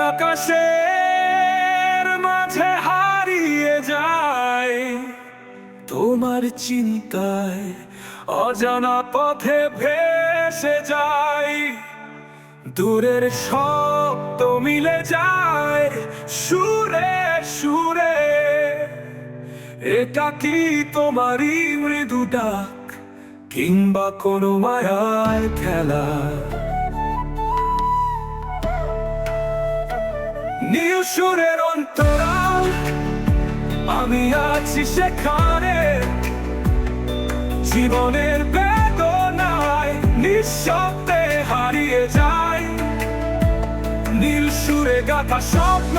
আকাশের মাঝে হারিয়ে যায় তোমার চিন্তায়, অজানা পথে ভেসে যায়। দূরের শব্দ মিলে যায় সুরে সুরে, এটা কি তোমারই মৃদু ডাক কিংবা কোনো মায়ার খেলা? নীল সুরের অন্তরাল, আমি আছি সেখানে। জীবনের বেদনায় নিঃশব্দে হারিয়ে যায় নীল সুরে গাথা স্বপ্ন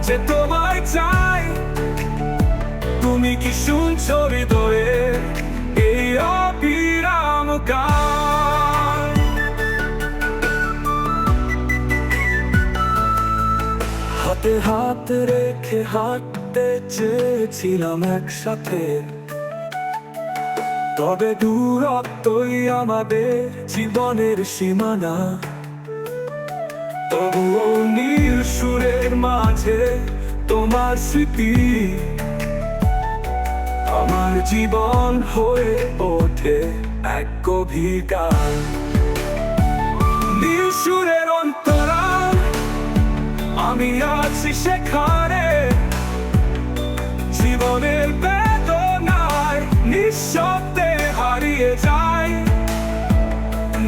যে তোমায় চাই। তুমি কি শুনছো হৃদয়ে এই অবিরাম গান? হাতে হাত রেখে হাঁটতে চেয়েছিলাম একসাথে, তবে দূরত্বই আমাদের জীবনের সীমানা। তবুও নীল সুরের মাঝে তোমার স্মৃতি আমার জীবন হয়ে ওঠে এক গভীর গান। নীল সুরের অন্তরাল, আমি আছি সেখানে। জীবনের বেদনায় নিঃশব্দে হারিয়ে যায়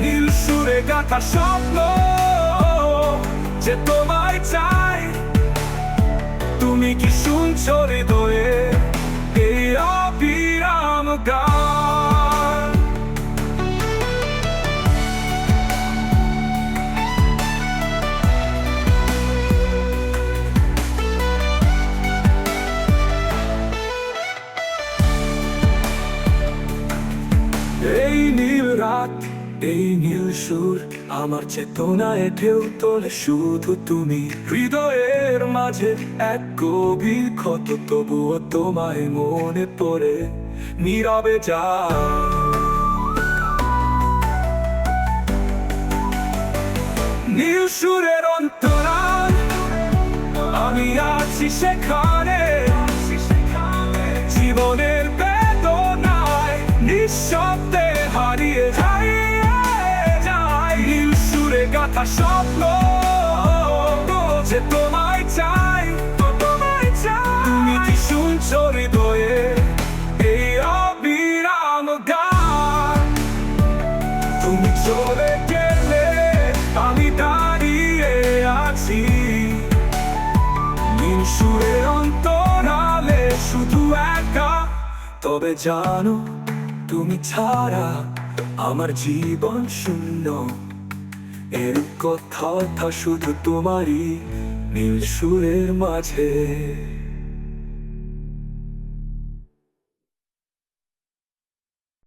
নীল সুরে গাথা স্বপ্ন যে তোমায় চাই। তুমি কি শুনছো হৃদয়ে এই অবিরাম গান? এই নীল রাত, এই নীল সুর, আমার চেতনায় ঢেউ তোলে শুধু তুমি। হৃদয়ের মাঝে এক গভীর ক্ষত, তবুও তোমায় মনে পড়ে নীরবে যায়। নীল সুরের অন্তরাল, আমি আছি সেখানে। জীবনের বেদনায় নিঃশব্দে হারিয়ে যায় নীল সুরে গাথা স্বপ্ন যে তোমায় চাই। তুমি কি শুনছো হৃদয়ে এই অবিরাম গান? তুমি চলে গেলে আমি দাঁড়িয়ে আছি নীল সুরের অন্তরালে শুধু একা। তবে জানো, তুমি ছাড়া আমার জীবন শূন্য। এর কথা শুধু তোমারই নীল সুরের মাঝে।